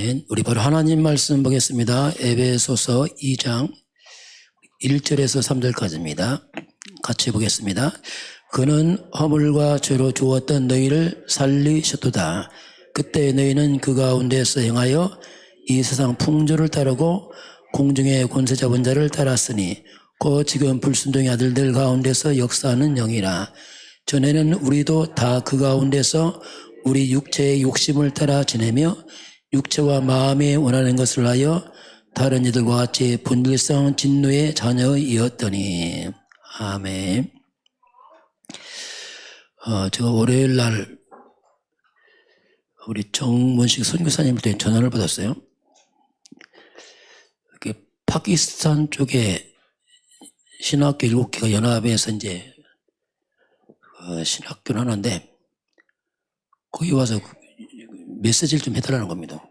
아멘. 우리 바로 하나님 말씀 보겠습니다. 에베소서 2장 1절에서 3절까지입니다. 같이 보겠습니다. 그는 허물과 죄로 죽었던 너희를 살리셨도다. 그때 너희는 그 가운데서 행하여 이 세상 풍조를 따르고 공중의 권세 잡은 자를 따랐으니 곧 지금 불순종의 아들들 가운데서 역사하는 영이라. 전에는 우리도 다 그 가운데서 우리 육체의 욕심을 따라 지내며 육체와 마음이 원하는 것을 하여 다른 이들과 같이 본질상 진노의 자녀이었더니. 아멘. 제가 월요일 날 우리 정문식 선교사님한테 전화를 받았어요. 파키스탄 쪽에 신학교 7개가 연합해서 이제 신학교를 하는데 거기 와서 메시지를 좀 해달라는 겁니다.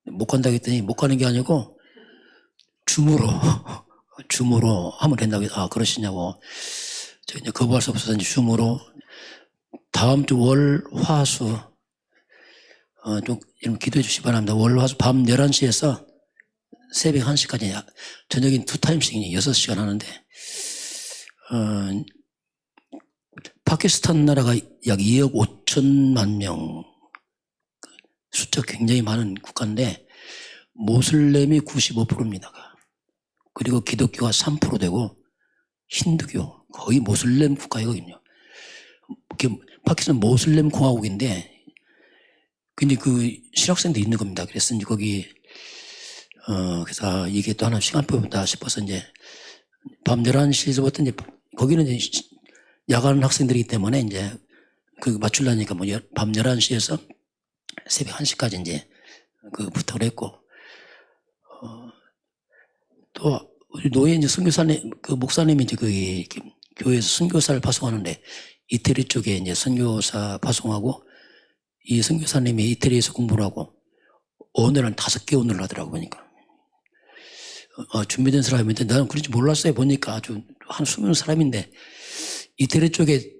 못 간다고 했더니 못 가는 게 아니고 줌으로 하면 된다고 해서 아 그러시냐고. 제가 이제 거부할 수 없어서 이제 줌으로 다음 주 월, 화, 수 좀 이런 기도해 주시기 바랍니다. 월, 화, 수 밤 11시에서 새벽 1시까지 저녁인 2타임씩 6시간 하는데 파키스탄 나라가 약 2억 5천만 명, 숫자 굉장히 많은 국가인데 모슬렘이 95%입니다. 그리고 기독교가 3% 되고 힌두교 거의 모슬렘 국가이거든요. 파키스탄 모슬렘 공화국인데 근데 그 신학생도 있는 겁니다. 그래서 이제 거기 그래서 이게 또 하나 시간표다 싶어서 이제 밤 11시에서부터 이제 거기는 이제 야간 학생들이기 때문에 이제 그 맞추려니까 뭐 밤 11시에서 새벽 1시까지 이제 그 부탁을 했고 또 우리 노예 이제 선교사님 그 목사님이 이제 그 교회에서 선교사를 파송하는데 이태리 쪽에 이제 선교사 파송하고 이 선교사님이 이태리에서 공부를 하고 오늘은 5개 오늘을 하더라고 보니까 준비된 사람인데 나는 그런지 몰랐어요. 보니까 아주 한 수많은 사람인데 이태리 쪽에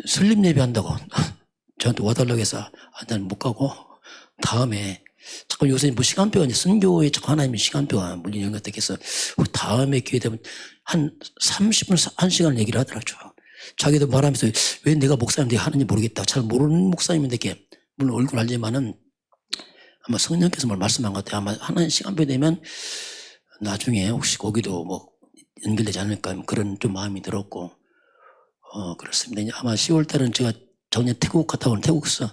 설립 예배 한다고 저한테 와달라고 해서 나는 못 가고 다음에 자꾸 요새 뭐 시간표가 이제 선교에 자꾸 하나님의 시간표가 물린 것 같다 해서 다음에 기회 되면 한 30분 1시간 얘기를 하더라고요. 자기도 말하면서 왜 내가 목사님한테 하는지 모르겠다. 잘 모르는 목사님인데 이렇게 물론 얼굴 알지만은 아마 성령께서 뭘 말씀한 것 같아요. 아마 하나님 시간표 되면 나중에 혹시 거기도 뭐 연결되지 않을까 그런 좀 마음이 들었고 그렇습니다. 아마 10월 달은 제가 작년 태국 갔다 온 태국서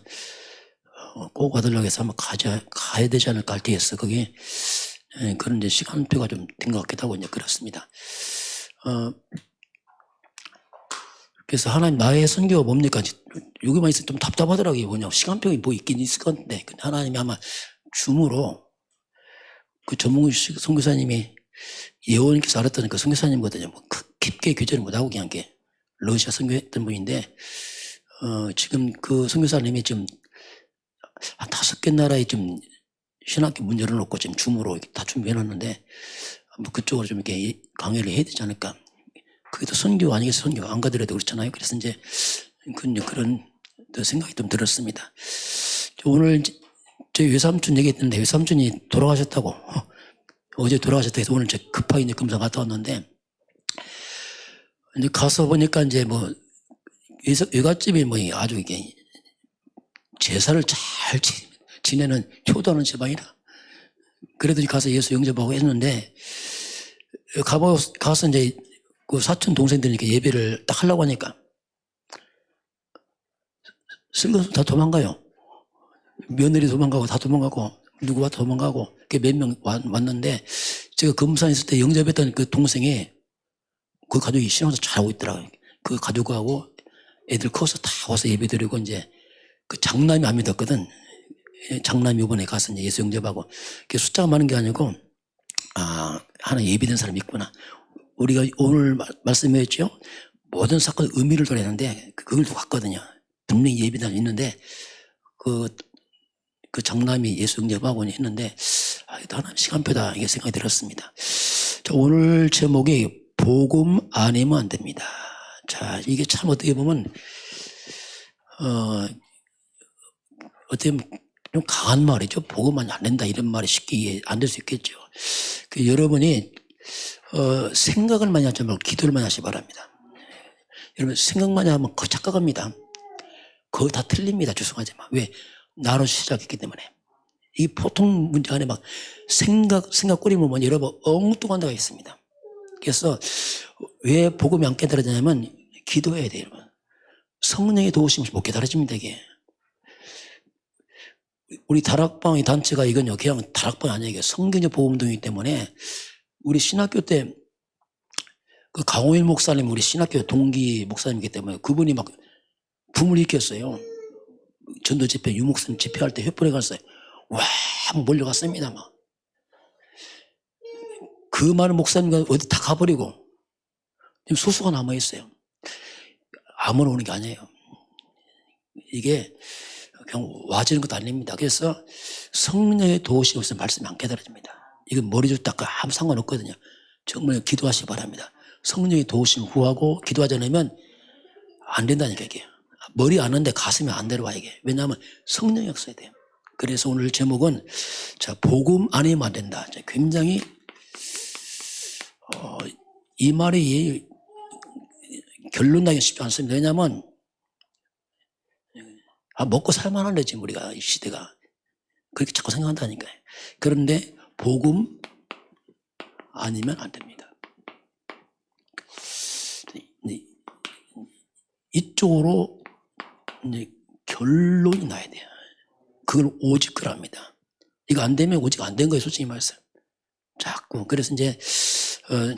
꼭 와달라고 해서 아마 가야 되지 않을까 할때였어. 거기 그런 이제 시간표가 좀 된 것 같기도 하고 이제 그렇습니다. 그래서 하나님 나의 선교가 뭡니까? 여기만 있으면 좀 답답하더라고요. 뭐냐 시간표가 뭐 있긴 있을 건데 근데 하나님이 아마 줌으로 그 전문의 선교사님이 예원님께서 알았던 그 선교사님거든요. 뭐 깊게 교제를 못하고 그냥 게 러시아 선교했던 분인데 지금 그 선교사님이 지금 한 5개 나라에 좀 신학교 문 열어놓고 지금 줌으로 다 준비해놨는데 뭐 그쪽으로 좀 이렇게 강의를 해야 되지 않을까. 그게 또 선교 아니겠어요? 선교 안 가더라도 그렇잖아요. 그래서 이제 그런 생각이 좀 들었습니다. 오늘 저희 외삼촌 얘기했는데 외삼촌이 돌아가셨다고 어제 돌아가셨다 해서 오늘 제가 급하게 이제 금상 갔다 왔는데 이제 가서 보니까 이제 뭐 외갓집이 뭐 아주 이게 제사를 잘 지내는 효도하는 집안이라 그래도 가서 예수 영접하고 했는데 가서 이제 그 사촌 동생들이니까 예배를 딱 하려고 하니까 슬며시 다 도망가요. 며느리 도망가고 다 도망가고 누구와 도망가고 몇 명 왔는데 제가 금산 있을 때 영접했던 그 동생이 그 가족이 신앙생활 잘하고 있더라고요. 그 가족하고 애들 커서 다 와서 예배 드리고 이제 그 장남이 안 믿었거든. 장남이 이번에 가서 이제 예수 영접하고 그게 숫자가 많은 게 아니고 하나 예비된 사람이 있구나. 우리가 오늘 말씀했죠. 모든 사건에 의미를 더했는데 그걸 또 갔거든요. 분명히 예비된 사람이 있는데 그 장남이 예수 영접하고 했는데 이거 하나님 시간표다 이게 생각이 들었습니다. 자, 오늘 제목이 복음 아니면 안 됩니다. 자, 이게 참 어떻게 보면 어떻게 보면 좀 강한 말이죠. 복음만 안 된다 이런 말이 쉽게 이해 안 될 수 있겠죠. 여러분이 생각을 많이 하지 말고 기도를 많이 하시기 바랍니다. 여러분 생각만 하면 그거 착각합니다. 그거 다 틀립니다. 죄송하지만. 왜? 나로 시작했기 때문에. 이 보통 문제 안에 막 생각 꾸리면 뭐 여러분 엉뚱한 데가 있습니다. 그래서 왜 복음이 안 깨달아지냐면 기도해야 돼요. 성령의 도우심 없이 못 깨달아집니다. 이게. 우리 다락방의 단체가 이건요 그냥 다락방이 아니에요. 이게 성경적 복음동이기 때문에 우리 신학교 때 그 강호일 목사님 우리 신학교 동기 목사님이기 때문에 그분이 막 붐을 일으켰어요. 전도 집회 유목사님 집회할 때 횃불에 갔어요. 와 몰려갔습니다. 막. 그 많은 목사님과 어디 다 가버리고 지금 소수가 남아있어요. 아무나 오는 게 아니에요. 이게 그냥 와지는 것도 아닙니다. 그래서 성령의 도우심이 없으면 말씀이 안 깨달아집니다. 이건 머리 좀 닦아 아무 상관없거든요. 정말 기도하시기 바랍니다. 성령의 도우심을 구하고 기도하지 않으면 안 된다니까 이게. 머리 아는데 가슴이 안 내려와 이게. 왜냐하면 성령이 없어야 돼요. 그래서 오늘 제목은 자 복음 아니면 안 된다. 굉장히 이 말이 결론 나기 쉽지 않습니다. 왜냐하면 먹고 살만한데 지금 우리가 이 시대가 그렇게 자꾸 생각한다니까요. 그런데 복음 아니면 안 됩니다. 이쪽으로 이제 결론이 나야 돼요. 그걸 오직 그럽니다. 이거 안 되면 오직 안 된 거예요. 솔직히 말해서. 자꾸 그래서 이제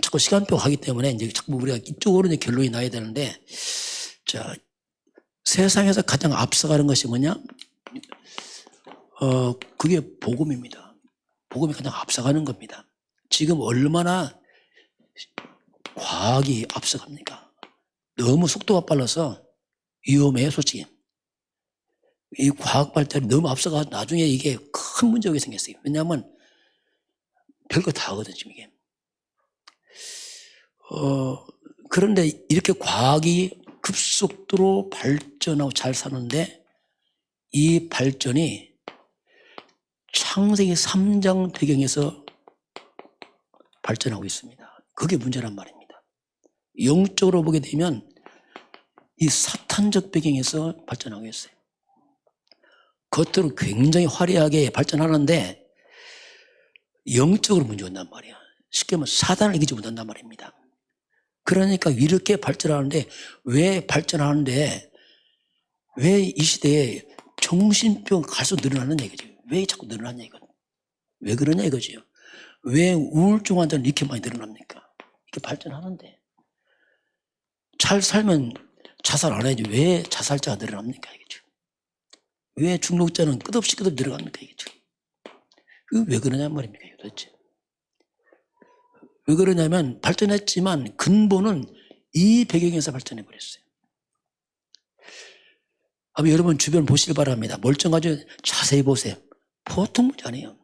자꾸 시간표 가기 때문에 이제 자꾸 우리가 이쪽으로 이제 결론이 나야 되는데 자 세상에서 가장 앞서가는 것이 뭐냐? 그게 복음입니다. 복음이 가장 앞서가는 겁니다. 지금 얼마나 과학이 앞서갑니까? 너무 속도가 빨라서 위험해요, 솔직히. 이 과학 발달이 너무 앞서가 나중에 이게 큰 문제가 생겼어요. 왜냐하면 별거 다 하거든, 지금 이게. 그런데 이렇게 과학이 급속도로 발전하고 잘 사는데 이 발전이 창세기 3장 배경에서 발전하고 있습니다. 그게 문제란 말입니다. 영적으로 보게 되면 이 사탄적 배경에서 발전하고 있어요. 겉으로 굉장히 화려하게 발전하는데 영적으로 문제가 온단 말이야. 쉽게 말하면 사단을 이기지 못한단 말입니다. 그러니까 이렇게 발전하는데 왜 발전하는데 왜 이 시대에 정신병 갈수록 늘어나는 얘기지. 왜 자꾸 늘어나냐 이거는. 왜 그러냐 이거지요. 왜 우울증 환자는 이렇게 많이 늘어납니까? 이렇게 발전하는데. 잘 살면 자살 안 해야지. 왜 자살자가 늘어납니까? 이게 왜 중독자는 끝없이 늘어갑니까? 이게 왜 그러냐 말입니까? 도대체. 왜 그러냐면 발전했지만 근본은 이 배경에서 발전해버렸어요. 아마 여러분 주변 보시기 바랍니다. 멀쩡하죠? 자세히 보세요. 보통 문제 아니에요.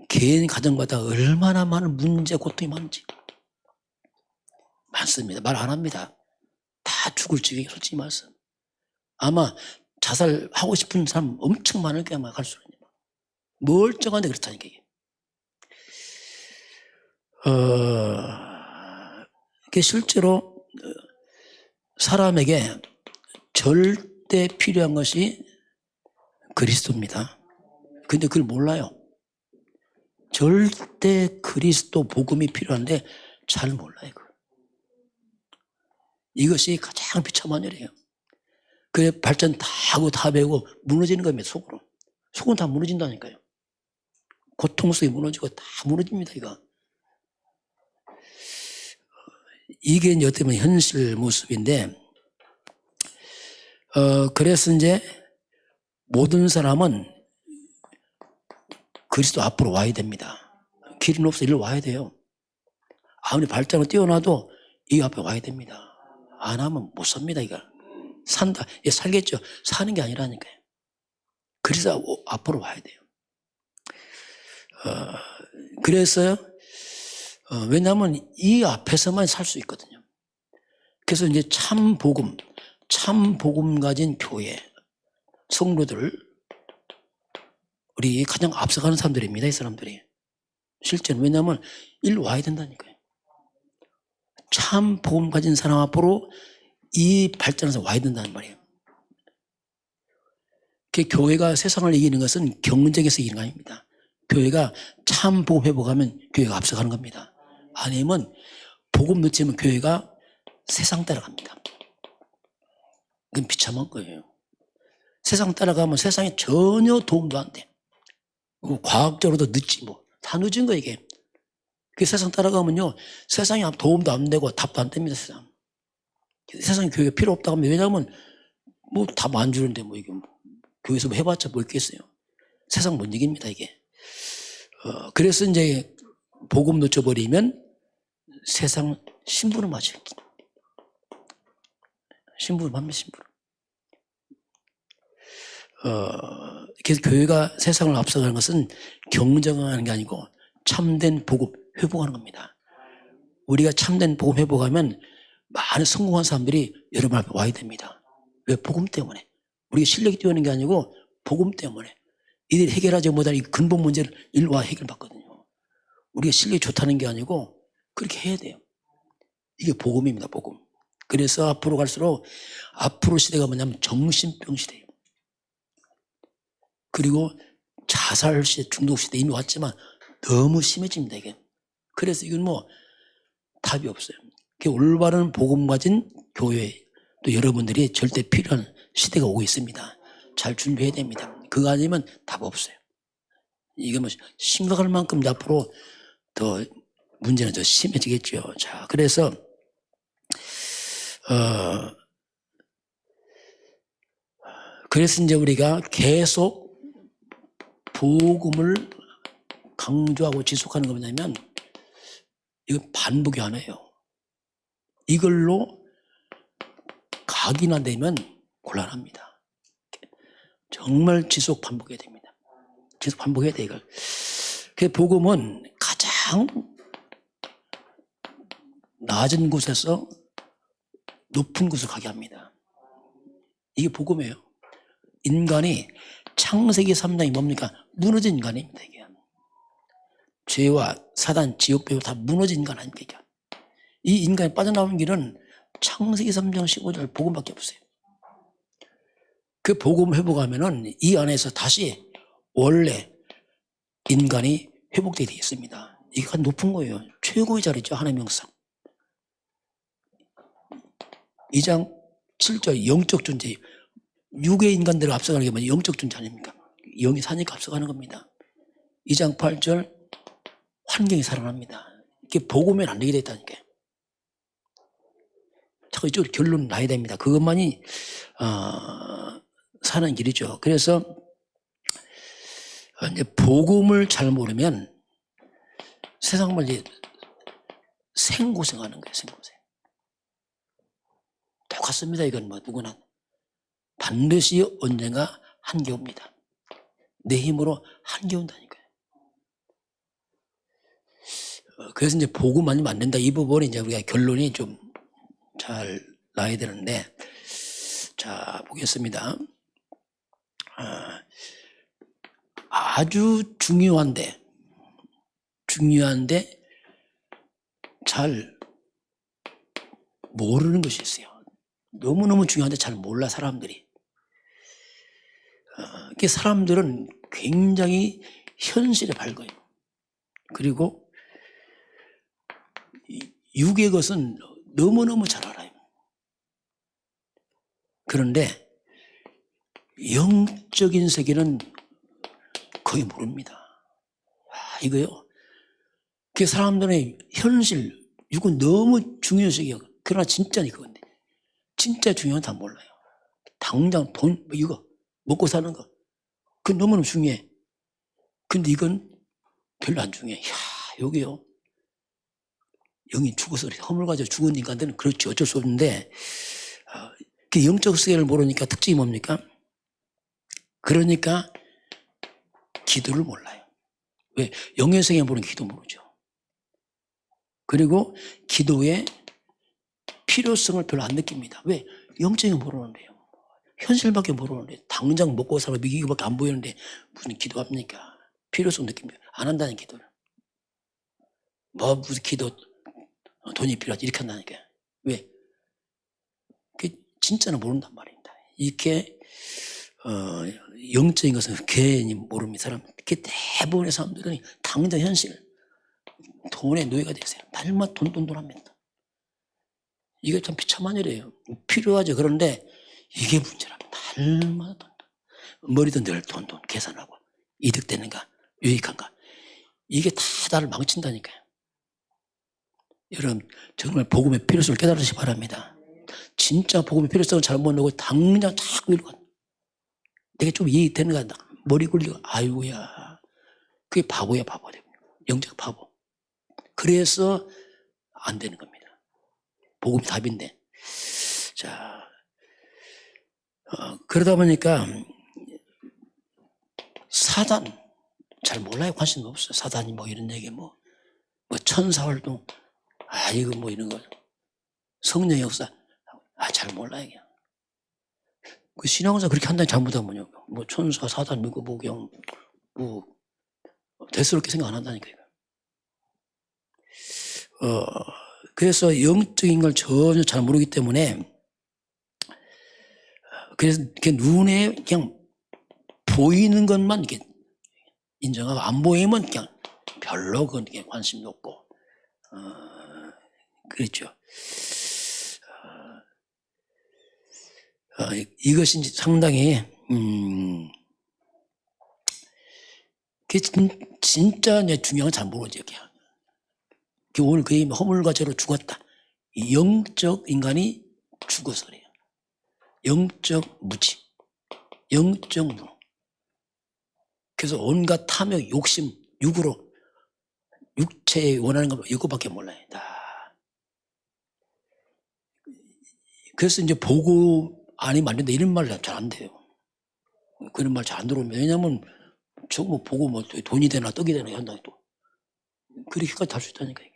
개인 가정마다 얼마나 많은 문제, 고통이 많은지. 많습니다. 말 안 합니다. 다 죽을 지경에 솔직히 말씀. 아마 자살하고 싶은 사람 엄청 많을 거야, 아마 갈수록. 멀쩡한데 그렇다니까, 이게. 이게 실제로 사람에게 절대 필요한 것이 그리스도입니다. 근데 그걸 몰라요. 절대 그리스도 복음이 필요한데 잘 몰라요. 이것이 가장 비참한 일이에요. 그래 발전 다 하고 다 배우고 무너지는 겁니다. 속으로. 속은 다 무너진다니까요. 고통 속에 무너지고 다 무너집니다. 이게 이제 어떻게 보면 현실 모습인데 그래서 이제 모든 사람은 그리스도 앞으로 와야 됩니다. 길은 없어 일로 와야 돼요. 아무리 발전을 뛰어나도 이 앞에 와야 됩니다. 안 하면 못 삽니다. 이거 산다. 예, 살겠죠. 사는 게 아니라니까요. 그래서 앞으로 와야 돼요. 그래서 왜냐하면 이 앞에서만 살 수 있거든요. 그래서 이제 참 복음 가진 교회 성도들 우리 가장 앞서가는 사람들입니다. 이 사람들이. 실제로. 왜냐하면 일로 와야 된다니까요. 참 복음 가진 사람 앞으로 이 발전에서 와야 된다는 말이에요. 교회가 세상을 이기는 것은 경쟁에서 이기는 거 아닙니다. 교회가 참 복음 회복하면 교회가 앞서가는 겁니다. 아니면 복음 늦으면 교회가 세상 따라갑니다. 그건 비참한 거예요. 세상 따라가면 세상에 전혀 도움도 안 돼. 과학적으로도 늦지 뭐. 다 늦은 거 이게. 그 세상 따라가면요. 세상에 도움도 안 되고 답도 안 됩니다. 세상에 교회가 필요 없다고 하면 왜냐하면 뭐 답 안 주는데 뭐 이게 뭐 교회에서 뭐 해봤자 뭐 있겠어요. 세상 못 이깁니다 이게. 그래서 이제 복음 놓쳐버리면 세상 신부는 맞아요. 신부는 맙니다. 신부는. 그래서 교회가 세상을 앞서가는 것은 경쟁하는 게 아니고 참된 복음 회복하는 겁니다. 우리가 참된 복음 회복하면 많은 성공한 사람들이 여러분 앞에 와야 됩니다. 왜? 복음 때문에. 우리가 실력이 뛰어난 게 아니고 복음 때문에. 이들이 해결하지 못한 이 근본 문제를 일로 와 해결받거든요. 우리가 실력이 좋다는 게 아니고 그렇게 해야 돼요. 이게 복음입니다. 복음. 그래서 앞으로 갈수록 앞으로 시대가 뭐냐면 정신병 시대예요. 그리고 자살 시대, 중독 시대 이미 왔지만 너무 심해집니다. 이게. 그래서 이건 뭐 답이 없어요. 올바른 복음 가진 교회 또 여러분들이 절대 필요한 시대가 오고 있습니다. 잘 준비해야 됩니다. 그거 아니면 답 없어요. 이게 뭐 심각할 만큼 앞으로 더 문제는 더 심해지겠죠. 자, 그래서 그래서 이제 우리가 계속 복음을 강조하고 지속하는 거 뭐냐면 이건 반복이 아니에요. 이걸로 각인이 안 되면 곤란합니다. 정말 지속 반복해야 됩니다. 지속 반복해야 돼 이걸. 그 복음은 가장 낮은 곳에서 높은 곳을 가게 합니다. 이게 복음이에요. 인간이 창세기 3장이 뭡니까? 무너진 인간입니다. 이게. 죄와 사단, 지옥 배우 다 무너진 인간 아닙니까? 이 인간이 빠져나오는 길은 창세기 3장 15절 복음밖에 없어요. 그 복음 회복하면은 이 안에서 다시 원래 인간이 회복되게 되어 있습니다. 이게 가장 높은 거예요. 최고의 자리죠. 하나님의 형상. 2장 7절 영적 존재. 육의 인간들을 앞서가는 게 뭐냐? 영적 존재 아닙니까? 영이 사니까 앞서가는 겁니다. 2장 8절 환경이 살아납니다. 이게 복음에 안 되게 됐다니까요. 자꾸 이쪽으로 결론을 나야 됩니다. 그것만이 사는 길이죠. 그래서 이제 복음을 잘 모르면 세상 말리 생고생하는 거예요. 생고생. 똑같습니다. 이건 뭐 누구나 반드시 언젠가 한계 옵니다. 내 힘으로 한계 온다니까요. 그래서 이제 복음 아니면 안 된다. 이 부분이 이제 우리가 결론이 좀 잘 나야 되는데, 자 보겠습니다. 아주 중요한데 잘 모르는 것이 있어요. 너무너무 중요한데 잘 몰라 사람들이. 사람들은 굉장히 현실에 밝아요. 그리고 육의 것은 너무너무 잘 알아요. 그런데 영적인 세계는 거의 모릅니다. 이거요. 그 사람들의 현실, 육은 너무 중요한 세계예요. 그러나 진짜니 그건데. 진짜 중요한 건 다 몰라요. 당장 돈, 이거, 먹고 사는 거. 그건 너무너무 중요해. 근데 이건 별로 안 중요해. 여기요. 영이 죽어서 허물가지고 죽은 인간들은 그렇지 어쩔 수 없는데 그 영적 세계를 모르니까 특징이 뭡니까? 그러니까 기도를 몰라요. 왜? 영의 세계 모르는 기도 모르죠. 그리고 기도의 필요성을 별로 안 느낍니다. 왜? 영적인 모르는데요. 현실밖에 모르는데 당장 먹고 살고 이거밖에 안 보이는데 무슨 기도합니까? 필요성 느낍니까? 안 한다는 기도를. 뭐 무슨 기도 돈이 필요하지 이렇게 한다니까. 왜? 그 진짜는 모른단 말입니다. 이렇게 영적인 것은 괜히 모릅니다. 사람 이렇게 대부분의 사람들은 당장 현실 돈의 노예가 되세요. 날마다 돈 합니다. 이게 참 비참한 일이에요. 필요하죠. 그런데 이게 문제랍니다. 날마다 돈. 머리도 늘 돈 계산하고 이득되는가 유익한가 이게 다 나를 망친다니까요. 여러분 정말 복음의 필요성을 깨달으시기 바랍니다. 진짜 복음의 필요성을 잘못 놓고 당장 자꾸 이러고 내가 좀 이해되는 거 머리 굴리고 아이고야 그게 바보야 바보. 영적 바보. 그래서 안 되는 겁니다. 복음이 답인데. 자, 그러다 보니까 사단 잘 몰라요. 관심도 없어요. 사단이 뭐 이런 얘기 뭐 천사활동 이거 뭐 이런 거 성령 역사 잘 몰라요. 그냥. 그 신앙사 그렇게 한다니 잘못하면요. 뭐 천사 사단 믿고 뭐 그냥 뭐 대수롭게 생각 안 한다니까요. 그래서 영적인 걸 전혀 잘 모르기 때문에 그래서 이렇게 눈에 그냥 보이는 것만 이렇게 인정하고 안 보이면 그냥 별로 그게 관심도 없고 그랬죠. 이것이 상당히 그게 진짜 중요한 건 잘 모르죠. 오늘 그의 허물과 죄로 죽었다. 영적 인간이 죽어서 그래요. 영적 무지, 영적 무. 그래서 온갖 탐욕, 욕심, 육으로 육체에 원하는 것 이거밖에 몰라요. 다. 그래서 이제 보고 아니면 안 된다 이런 말 잘 안 돼요. 그런 말 잘 안 들어오면 왜냐하면 저거 뭐 보고 뭐 돈이 되나 떡이 되나 한다 또 그렇게까지 할 수 있다니까 이게.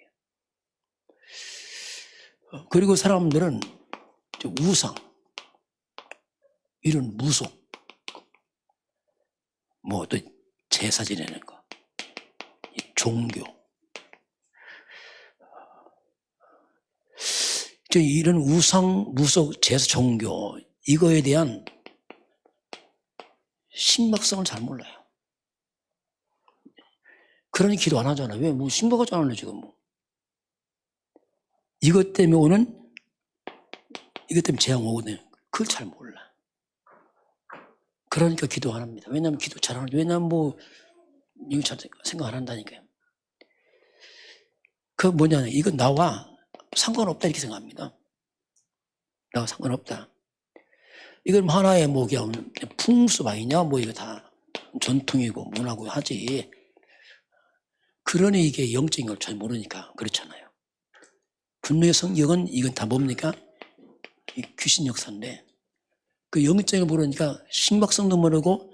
그리고 사람들은 우상, 이런 무속, 뭐 또 제사 지내는 거, 종교, 이런 우상, 무속, 제사, 종교 이거에 대한 신박성을 잘 몰라요. 그러니 기도 안 하잖아요. 왜? 뭐 신박하지 않아요 지금 뭐. 이것 때문에 오는 이것 때문에 재앙 오거든요. 그걸 잘 몰라. 그러니까 기도 안 합니다. 왜냐하면 기도 잘 안 하죠. 왜냐하면 뭐 이거 잘 생각 안 한다니까요. 그 뭐냐, 이건 나와 상관없다 이렇게 생각합니다. 나와 상관없다. 이건 하나의 뭐 그냥 풍습 아니냐, 뭐 이거 다 전통이고 문화고 하지. 그러니 이게 영적인 걸 잘 모르니까 그렇잖아요. 분명히 성경은 이건 다 뭡니까? 귀신 역사인데 그 영적인 걸 모르니까 신박성도 모르고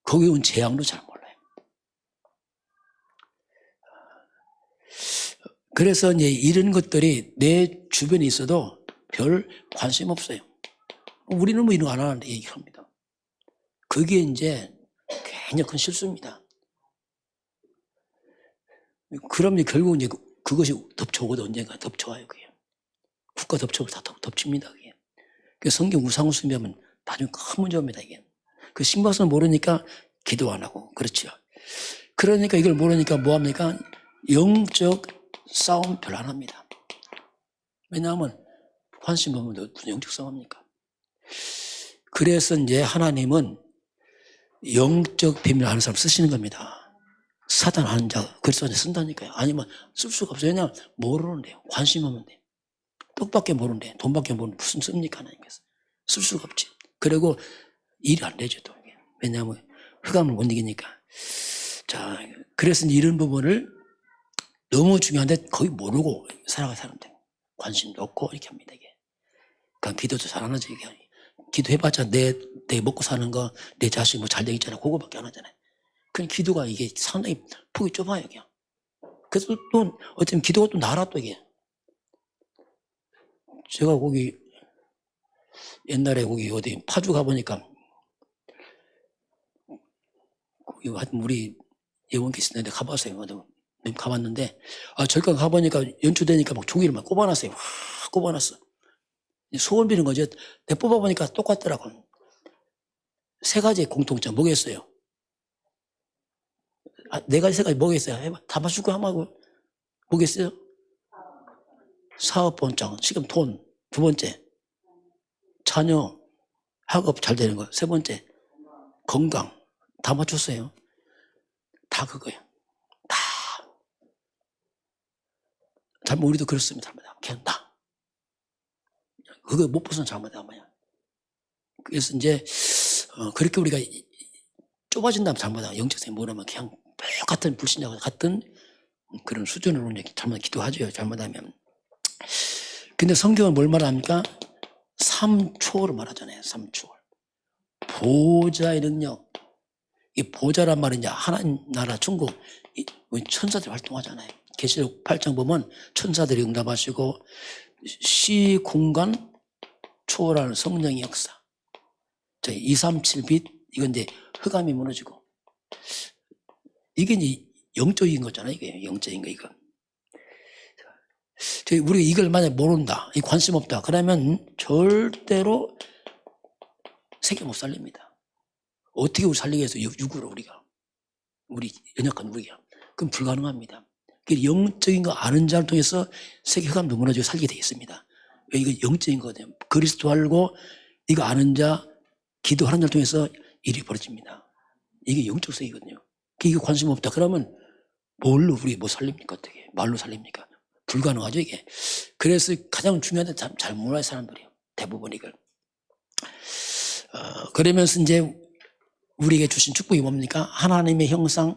거기 온 재앙도 잘 몰라요. 그래서 이제 이런 것들이 내 주변에 있어도 별 관심 없어요. 우리는 뭐 이런 거 안 하는데 얘기합니다. 그게 이제 굉장히 큰 실수입니다. 그럼 결국 이제 그것이 덮쳐오거든. 언젠가 덮쳐와요. 그게. 국가 덮쳐오고 다 덮칩니다. 그게. 그 성경 우상을 수비하면 나중에 큰 문제입니다. 이게. 그 신박성을 모르니까 기도 안 하고 그렇죠. 그러니까 이걸 모르니까 뭐 합니까? 영적 싸움 별로 안 합니다. 왜냐하면 관심 없는데 무슨 영적 싸움입니까? 그래서 이제 하나님은 영적 비밀을 아는 사람 쓰시는 겁니다. 사단 아는 자, 그래서 쓴다니까요. 아니면 쓸 수가 없어요. 왜냐하면 모르는데요. 관심 없는데. 떡밖에 모르는데, 돈밖에 모르는데 무슨 씁니까? 하나님께서. 쓸 수가 없지. 그리고 일이 안 되죠, 또. 왜냐하면 흑암을 못 이기니까. 자, 그래서 이런 부분을 너무 중요한데 거의 모르고 살아가는 사람들. 관심도 없고 이렇게 합니다, 이게. 그러니까 기도도 잘 안 하죠, 이게. 기도해봤자 내 먹고 사는 거, 내 자식 뭐 잘 되겠잖아. 그거밖에 안 하잖아요. 그냥 기도가 이게 상당히 폭이 좁아요, 그냥. 그래서 또 어쩌면 기도가 또 나라 또 이게. 제가 거기 옛날에 거기 어디 파주 가보니까 거기 하여튼 우리 예원께 있었는데 가봤어요. 가봤는데 절간 가보니까 연초되니까 막 종이를 막 꼽아놨어요. 확 꼽아놨어. 소원 비는 거죠. 내가 뽑아보니까 똑같더라고. 세 가지 공통점 뭐겠어요? 네 가지 세 가지 뭐겠어요? 해봐. 다 맞출 거 하고 뭐겠어요? 사업 본장, 지금 돈. 두 번째, 자녀, 학업 잘 되는 거. 세 번째, 건강. 다 맞췄어요. 다 그거예요. 다. 잘못 우리도 그렇습니다. 그냥 다. 그거 못 벗어나 잘못한 거야. 그래서 이제 그렇게 우리가 좁아진다면 잘못하고 영적성이 뭐라면 그냥 똑같은 불신자와 같은 그런 수준으로 잘못 기도하죠. 잘못하면. 근데 성경은 뭘 말합니까? 3초를 말하잖아요. 3초. 보좌의 능력. 이 보좌란 말은 이제 하나님 나라 천국 천사들이 활동하잖아요. 계시록 8장 보면 천사들이 응답하시고 시 공간 초월하는 성령의 역사. 237빛 이건 이제 흑암이 무너지고 이게 이제 영적인 거잖아요. 이게 영적인 거 이거. 우리가 이걸 만약 모른다, 관심 없다, 그러면 절대로 세계 못 살립니다. 어떻게 우리 살리게 해서 육으로 우리 연약한 우리가. 그럼 불가능합니다. 영적인 거 아는 자를 통해서 세계 흑암도 무너지고 살게 되어 있습니다. 왜 이거 영적인 거거든요. 그리스도 알고 이거 아는 자, 기도하는 자를 통해서 일이 벌어집니다. 이게 영적 세계거든요. 이게 관심 없다. 그러면 뭘로 우리 뭐 살립니까? 어떻게? 말로 살립니까? 불가능하죠, 이게. 그래서 가장 중요한 데 잘 몰라요, 사람들이. 대부분 이걸. 그러면서 이제 우리에게 주신 축복이 뭡니까? 하나님의 형상,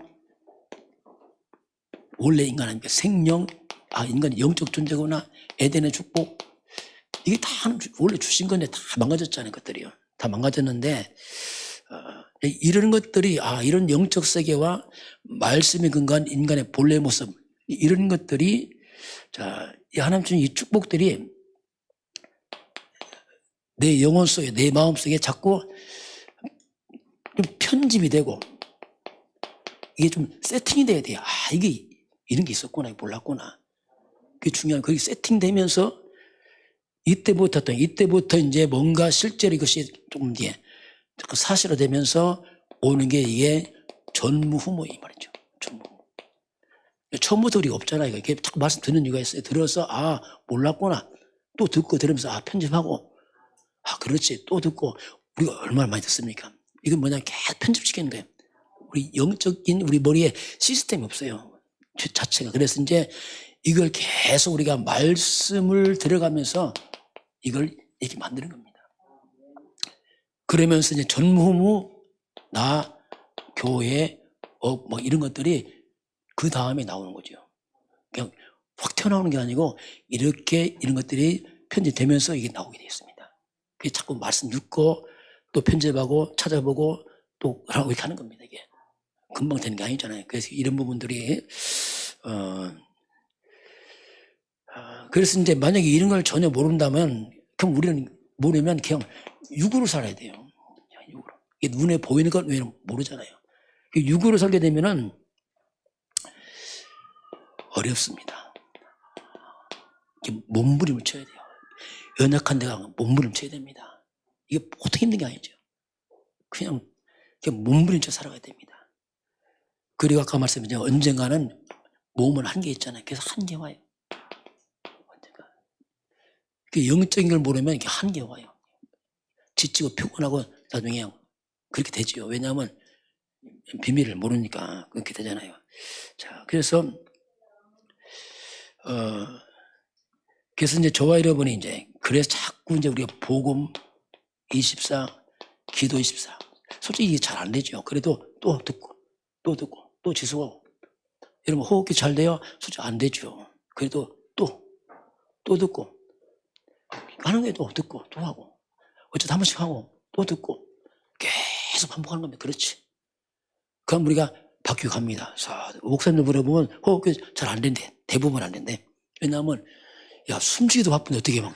원래 인간은 생명, 인간이 영적 존재구나, 에덴의 축복. 이게 다 원래 주신 건데 다 망가졌잖아요, 것들이요. 다 망가졌는데, 이런 것들이, 이런 영적 세계와 말씀에 근거한 인간의 본래 모습, 이런 것들이, 이 하나님 주신 이 축복들이 내 영혼 속에, 내 마음 속에 자꾸 좀 편집이 되고, 이게 좀 세팅이 돼야 돼요. 이게 이런 게 있었구나, 몰랐구나. 그게 중요한, 그게 세팅되면서 이때부터 이제 뭔가 실제로 이것이 조금 뒤에 사실화되면서 오는 게 이게 전무후무 이 말이죠. 전무후무. 처음부터 우리가 없잖아요. 이게 자꾸 말씀 듣는 이유가 있어요. 들어서 몰랐구나. 또 듣고 들으면서 편집하고 그렇지. 또 듣고 우리가 얼마나 많이 듣습니까? 이건 뭐냐 계속 편집시키는 거예요. 우리 영적인 우리 머리에 시스템이 없어요. 자체가. 그래서 이제 이걸 계속 우리가 말씀을 들어가면서 이걸 이렇게 만드는 겁니다. 그러면서 이제 전무후무 나 교회 뭐 이런 것들이 그 다음에 나오는 거죠. 그냥 확 튀어나오는 게 아니고 이렇게 이런 것들이 편집되면서 이게 나오게 되어 있습니다. 그게 자꾸 말씀 듣고 또 편집하고 찾아보고 또 하고 이렇게 하는 겁니다. 이게 금방 되는 게 아니잖아요. 그래서 이런 부분들이 그래서 이제 만약에 이런 걸 전혀 모른다면 그럼 우리는 모르면 그냥 육으로 살아야 돼요. 육으로. 이게 눈에 보이는 건 왜 모르잖아요. 육으로 살게 되면은 어렵습니다. 몸부림을 쳐야 돼요. 연약한 데가 몸부림을 쳐야 됩니다. 이게 보통 힘든 게 아니죠. 그냥 몸부림 쳐 살아가야 됩니다. 그리고 아까 말씀드린 언젠가는 몸은 한계 있잖아요. 그래서 한계 와요. 언젠가. 영적인 걸 모르면 이게 한계 와요. 지치고 피곤하고 나중에 그렇게 되죠. 왜냐하면 비밀을 모르니까 그렇게 되잖아요. 자, 그래서 이제 저와 여러분이 이제 그래서 자꾸 이제 우리가 복음 24, 기도 24. 솔직히 이게 잘 안 되죠. 그래도 또 듣고 또 지수하고. 여러분 호흡기 잘 돼요? 솔직히 안 되죠. 그래도 또 듣고 하는 게 또 듣고 또 하고 어쩌다 한 번씩 하고 또 듣고 계속 반복하는 겁니다. 그렇지. 그럼 우리가 바뀌어 갑니다. 목사님들 물어보면 호흡기 잘 안 된대. 대부분 안 된대. 왜냐하면 숨쉬기도 바쁜데 어떻게 막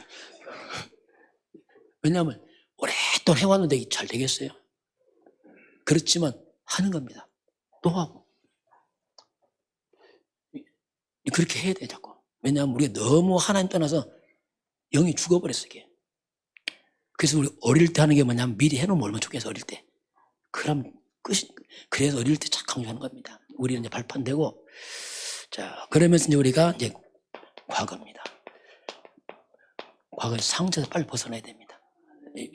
왜냐하면 오랫동안 해왔는데 잘 되겠어요? 그렇지만 하는 겁니다. 또 하고. 그렇게 해야 돼 자꾸. 왜냐하면 우리가 너무 하나님 떠나서 영이 죽어버렸어 이게. 그래서 우리 어릴 때 하는 게 뭐냐면 미리 해놓으면 얼마나 좋겠어 어릴 때. 그럼 끝이. 그래서 어릴 때 착 강조하는 겁니다. 우리는 이제 발판되고. 자, 그러면서 이제 우리가 이제 과거입니다. 과거의 상처에서 빨리 벗어나야 됩니다.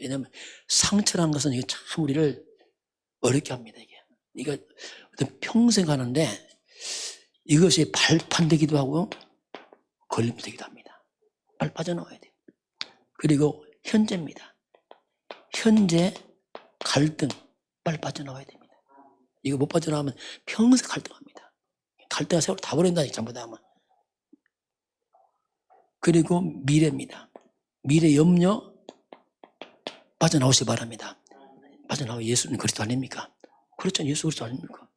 왜냐하면 상처라는 것은 이게 참 우리를 어렵게 합니다. 이게 평생 하는데 이것이 발판되기도 하고 걸림되기도 합니다. 빨리 빠져나와야 돼요. 그리고 현재입니다. 현재 갈등 빨리 빠져나와야 됩니다. 이거 못 빠져나오면 평생 갈등합니다. 갈등한 세월 다 버린다니 잘못하면. 그리고 미래입니다. 미래 염려 빠져나오시기 바랍니다. 빠져나와 예수는 그리스도 아닙니까? 그렇죠. 예수 그리스도 아닙니까?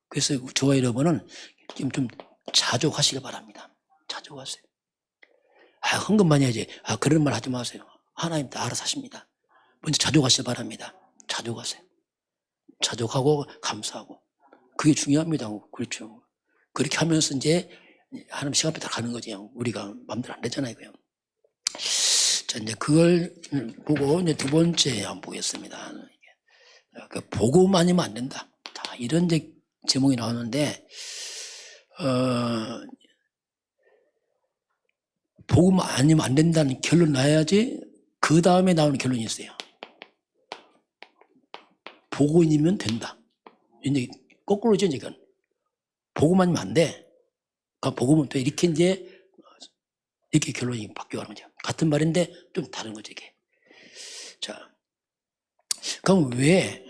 그래서 저와 여러분은 좀 자족하시기 바랍니다. 자족하세요. 헌금만 해야지. 그런 말 하지 마세요. 하나님 다 알아서 하십니다. 먼저 자족하시기 바랍니다. 자족하세요. 자족하고 감사하고. 그게 중요합니다. 그렇죠. 그렇게 하면서 이제 하나님 시간 다 가는 거지. 우리가 마음대로 안 되잖아요. 그냥. 자, 이제 그걸 보고 이제 두 번째 한번 보겠습니다. 복음 아니면 안 된다. 자, 이런 이제 제목이 나오는데, 복음 아니면 안 된다는 결론 나야지 그 다음에 나오는 결론이 있어요. 복음이면 된다. 이제 거꾸로죠, 이건. 복음 아니면 안 돼. 그러니까 복음은 또 이렇게 이제 이렇게 결론이 바뀌어가는 거죠. 같은 말인데 좀 다른 거죠, 이게. 자, 그럼 왜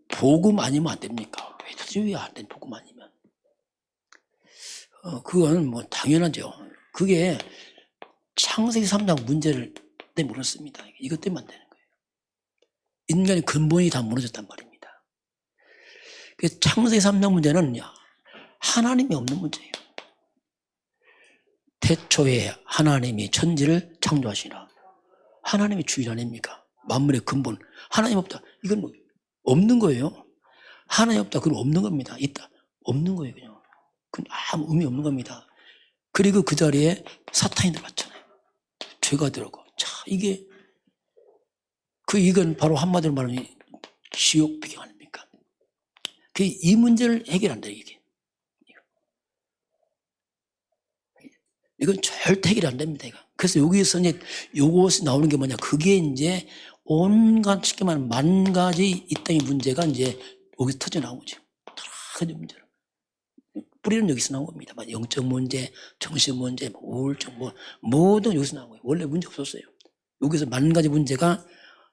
복음 아니면 안 됩니까? 왜 도저히 안 된 복음 아니면? 그건 뭐 당연하죠. 그게 창세기 3장 문제를 때문에 그렇습니다. 이것 때문에 안 되는 거예요. 인간의 근본이 다 무너졌단 말입니다. 그래서 창세기 3장 문제는 하나님이 없는 문제예요. 태초에 하나님이 천지를 창조하시나. 하나님이 주인 아닙니까? 만물의 근본. 하나님 없다. 이건 뭐 없는 거예요. 하나님 없다. 그건 없는 겁니다. 있다. 없는 거예요. 그냥. 그건 아무 의미 없는 겁니다. 그리고 그 자리에 사탄이 들어왔잖아요. 죄가 들어오고. 자, 이건 바로 한마디로 말하면 지옥 배경 아닙니까? 이 문제를 해결한다, 이게. 이건 절대 해결이 안 됩니다, 이거. 그래서 여기서 이제 요것이 나오는 게 뭐냐. 그게 이제 온갖 쉽게 말하면 만 가지 이 땅의 문제가 이제 여기서 터져 나오죠. 여러 가지 문제로. 뿌리는 여기서 나온 겁니다. 영적 문제, 정신 문제, 우울증, 모든 여기서 나온 거예요. 원래 문제 없었어요. 여기서 만 가지 문제가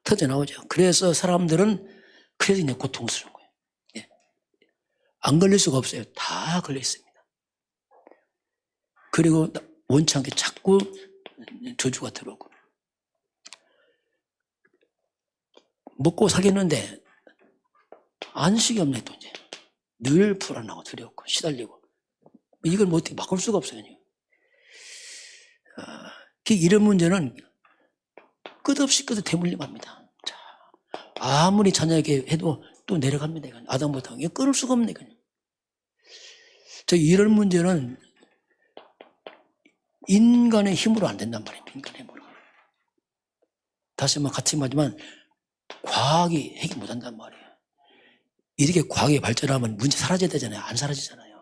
터져 나오죠. 그래서 사람들은 그래서 그냥 고통스러운 거예요. 예. 안 걸릴 수가 없어요. 다 걸려 있습니다. 그리고 원치 않게 자꾸 저주가 들어오고. 먹고 살겠는데 안식이 없네 또 이제. 늘 불안하고 두렵고 시달리고. 이걸 뭐 어떻게 바꿀 수가 없어요. 이런 문제는 끝없이 대물림합니다. 자, 아무리 자녀에게 해도 또 내려갑니다. 이건. 아담부터. 이거 끊을 수가 없네. 그냥. 이런 문제는 인간의 힘으로 안 된단 말입니다. 인간의 힘으로. 다시 한번 같이 말하지만 과학이 해결 못한단 말이에요. 이렇게 과학이 발전하면 문제 사라져야 되잖아요. 안 사라지잖아요.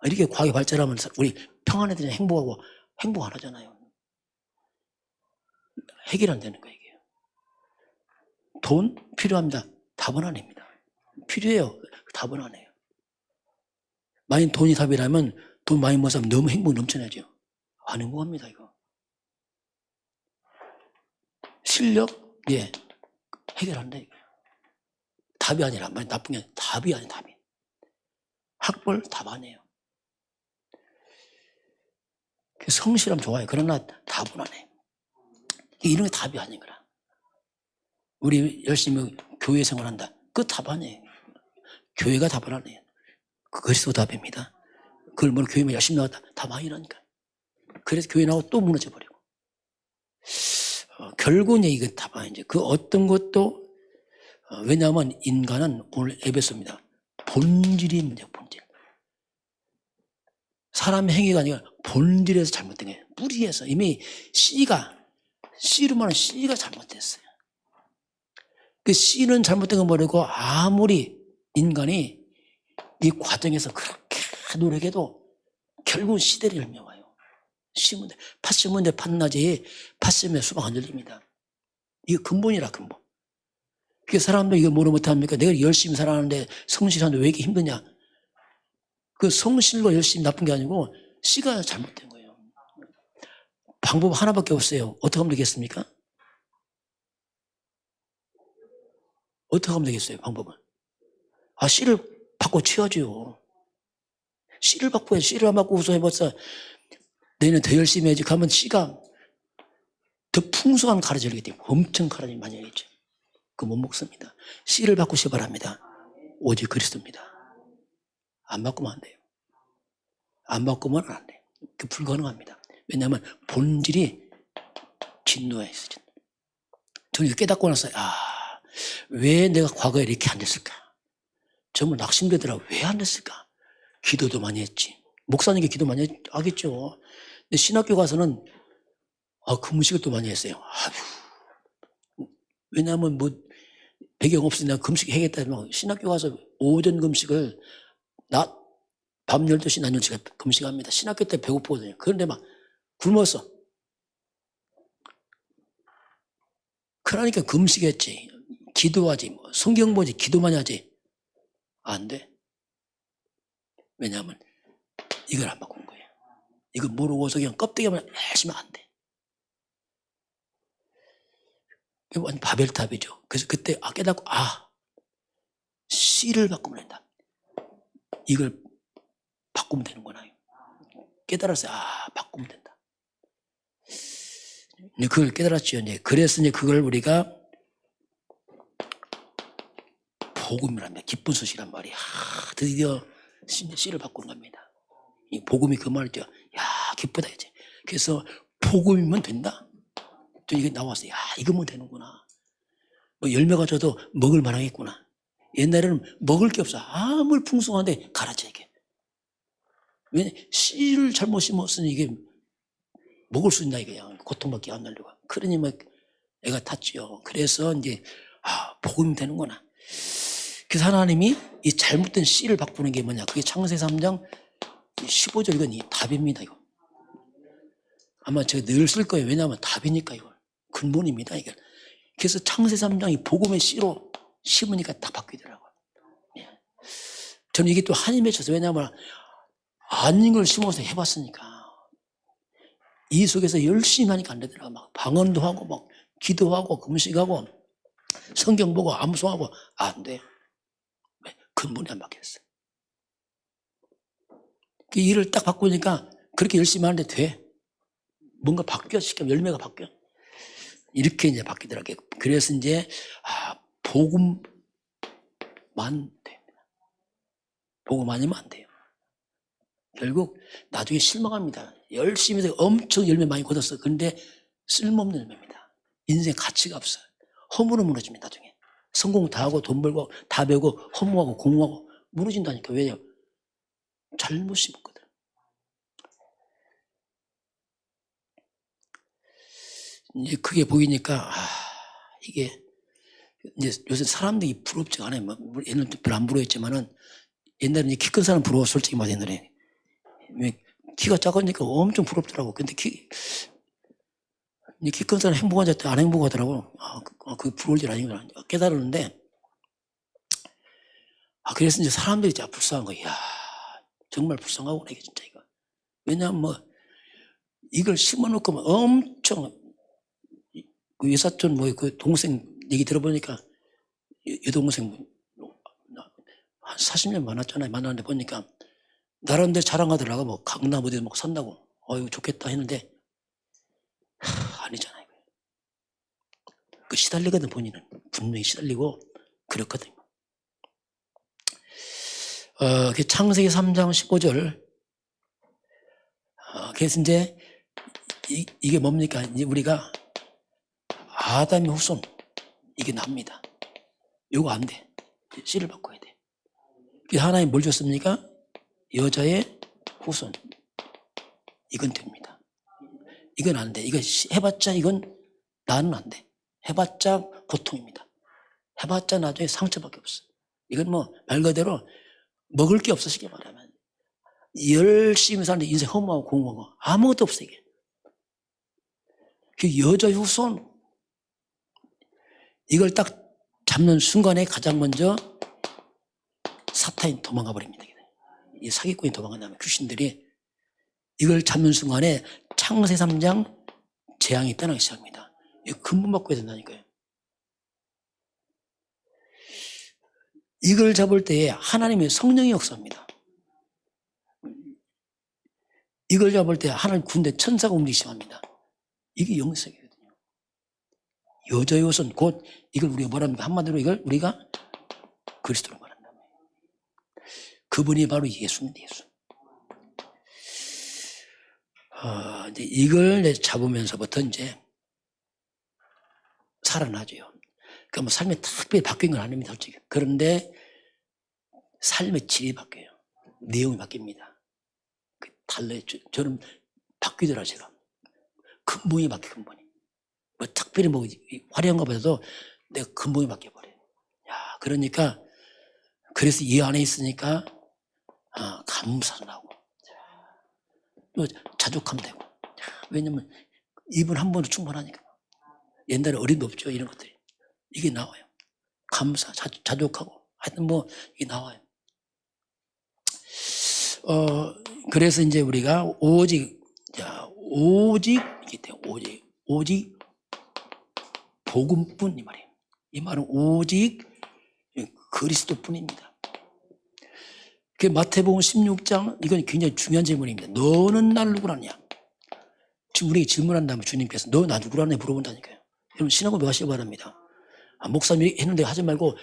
이렇게 과학이 발전하면 우리 평안해지잖아요. 행복하고 행복 안 하잖아요. 해결 안 되는 거예요. 이게. 돈 필요합니다. 답은 아닙니다. 필요해요. 답은 아니에요. 만약 돈이 답이라면 돈 많이 모아서 너무 행복 넘쳐나죠. 안 행복합니다. 이거. 실력? 예. 해결한다. 이거. 답이 아니라 나쁜 게 답이 아니에요. 답이. 학벌 답 아니에요. 성실하면 좋아요. 그러나 답은 안 해요. 이런 게 답이 아닌 거라. 우리 열심히 교회 생활한다. 그 답 아니에요. 교회가 답을 안 해요. 그리스도 답입니다. 그걸 뭐 교회만 열심히 나왔다. 답 아니라니까. 그래서 교회 나오고 또 무너져 버리고. 결국은 이거 다 봐. 이제 그 어떤 것도, 왜냐하면 인간은 오늘 에베소입니다. 본질이 문제야, 본질. 사람의 행위가 아니라 본질에서 잘못된 거예요. 뿌리에서. 이미 씨로 말하면 씨가 잘못됐어요. 그 씨는 잘못된 거 모르고 아무리 인간이 이 과정에서 그렇게 노력해도 결국은 씨대로 열매 와요. 심은 데, 팥 심은 데 팥나지 팥 심으면 수박 안 열립니다. 이거 근본이라, 근본. 그 사람도 이거 뭐를 못합니까? 내가 열심히 살아가는데 성실하는데 왜 이렇게 힘드냐? 그 성실과 열심히 나쁜 게 아니고 씨가 잘못된 거예요. 방법 하나밖에 없어요. 어떻게 하면 되겠습니까? 어떻게 하면 되겠어요, 방법은? 씨를 바꿔 치워야죠. 씨를 바꿔야, 씨를 안 바꾸고서 해봤자 너희는 더 열심히 해야지. 가면 씨가 더 풍성한 가라지를 하기 때문에 엄청 가라지 많이 하겠죠. 그거 못 먹습니다. 씨를 바꾸시 바랍니다. 오직 그리스도입니다. 안 바꾸면 안 돼요. 안 바꾸면 안 돼요. 그 불가능합니다. 왜냐하면 본질이 진노에 있어요. 저는 이거 깨닫고 나서 왜 내가 과거에 이렇게 안 됐을까? 정말 낙심되더라고요. 왜 안 됐을까? 기도도 많이 했지. 목사님께 기도 많이 하겠죠. 근데 신학교 가서는 금식을 또 많이 했어요. 왜냐하면 뭐 배경 없으니 내가 금식 해야겠다. 신학교 가서 오전 금식을 밤 12시, 낮 12시가 금식합니다. 신학교 때 배고프거든요. 그런데 막 굶었어. 그러니까 금식했지. 기도하지. 성경 보지. 기도만 하지. 안 돼. 왜냐하면 이걸 안 바꾼 거예요. 이거 모르고서 그냥 껍데기만 열심히 안 돼. 완전 바벨탑이죠. 그래서 그때 깨닫고 씨를 바꾸면 된다. 이걸 바꾸면 되는구나. 깨달았어요. 바꾸면 된다. 그걸 깨달았죠. 그래서 그걸 우리가 복음이랍니다. 기쁜 소식이란 말이야. 드디어 씨를 바꾸는 겁니다. 이 복음이 그 말이죠. 기쁘다 이제. 그래서 복음이면 된다. 또 이게 나왔어요. 이거면 되는구나. 뭐 열매가 져도 먹을 만하겠구나. 옛날에는 먹을 게 없어. 아무리 풍성한데 가라져 이게. 왜 씨를 잘못 심었으니 이게 먹을 수 있나 이게 고통밖에 안 날려고. 그러니 막 애가 탔지요. 그래서 이제 복음이 되는구나. 그래서 하나님이 이 잘못된 씨를 바꾸는 게 뭐냐? 그게 창세기 3장 15절 이건 답입니다. 이거 아마 제가 늘 쓸 거예요. 왜냐하면 답이니까 이거 근본입니다. 이게. 그래서 창세기 3장이 복음의 씨로 심으니까 다 바뀌더라고요. 저는 이게 또 한이 맺혀서 왜냐하면 아닌 걸 심어서 해봤으니까 이 속에서 열심히 하니까 안 되더라고요. 막 방언도 하고 막 기도하고 금식하고 성경 보고 암송하고 안 돼. 왜? 근본이 안 바뀌었어요. 그 일을 딱 바꾸니까 그렇게 열심히 하는데 돼. 뭔가 바뀌어. 시키면 열매가 바뀌어. 이렇게 이제 바뀌더라고요. 그래서 이제 복음만 됩니다. 복음 아니면 안 돼요. 결국 나중에 실망합니다. 열심히 해서 엄청 열매 많이 거뒀어. 그런데 쓸모없는 열매입니다. 인생 가치가 없어요. 허무로 무너집니다. 나중에. 성공 다 하고 돈 벌고 다 배우고 허무하고 공허하고 무너진다니까. 왜냐? 잘못 심었거든. 이제 그게 보이니까 이게 이제 요새 사람들이 부럽지가 않아요. 옛날에 별로 안 부러웠지만은 옛날에 키 큰 사람 부러워. 솔직히 말해 옛날에 키가 작으니까 엄청 부럽더라고. 근데 키 큰 사람 행복한 자 안 행복하더라고. 그게 부러울 일 아니구나 깨달았는데 그래서 이제 사람들이 진짜 불쌍한 거야. 정말 불쌍하구나 이게 진짜 이거. 왜냐하면 뭐 이걸 심어놓고 엄청 그 외사촌 그 동생 얘기 들어보니까 여동생 한 40년 만났는데 보니까 나름대로 자랑하더라고. 뭐 강남 어디 막 산다고. 이거 좋겠다 했는데 아니잖아요. 그 시달리거든. 본인은 분명히 시달리고 그렇거든요. 그 창세기 3장 15절. 그래서 이제 이게 뭡니까? 이제 우리가 아담의 후손 이게 납니다. 이거 안 돼. 씨를 바꿔야 돼. 하나님 뭘 줬습니까? 여자의 후손. 이건 됩니다. 이건 안 돼. 이거 해봤자 이건 나는 안 돼. 해봤자 고통입니다. 해봤자 나중에 상처밖에 없어. 이건 뭐 말 그대로 먹을 게 없어 쉽게 말하면. 열심히 사는데 인생 허무하고 공허하고 아무것도 없어 이게. 그 여자의 후손 이걸 딱 잡는 순간에 가장 먼저 사탄이 도망가 버립니다. 이 사기꾼이 도망간다면 귀신들이 이걸 잡는 순간에 창세 3장 재앙이 떠나기 시작합니다. 이거 근본 바꿔야 된다니까요. 이걸 잡을 때에 하나님의 성령이 역사합니다. 이걸 잡을 때 하나님 군대 천사가 움직이기 시작합니다. 이게 영성이거든요. 여자의 후손 곧 이걸 우리가 뭐랍니까? 한마디로 이걸 우리가 그리스도로 말한다면 그분이 바로 예수입니다. 예수. 이제 이걸 잡으면서부터 이제 살아나죠. 그러니까 뭐 삶이 특별히 바뀐 건 아닙니다, 솔직히. 그런데 삶의 질이 바뀌어요. 내용이 바뀝니다. 달라요. 저는 바뀌더라, 제가. 근본이 바뀌어, 근본이. 뭐 특별히 뭐 화려한 것보다도 내가 근본이 바뀌어버려요. 야, 그러니까, 그래서 이 안에 있으니까, 감사도 나고, 또 자족하면 되고. 왜냐면, 입은 한 번으로 충분하니까. 옛날에 어림도 없죠, 이런 것들이. 이게 나와요. 감사, 자족하고. 하여튼 뭐, 이게 나와요. 그래서 이제 우리가 오직 이게 돼요. 오직 복음뿐 이 말이에요. 이 말은 오직 그리스도뿐입니다. 그 마태복음 16장 이건 굉장히 중요한 질문입니다. 너는 날 누구라냐? 지금 우리에게 질문한다면 주님께서 너 나 누구라냐 물어본다니까요. 여러분 신앙 고백하시기 바랍니다. 목사님이 했는데 하지 말고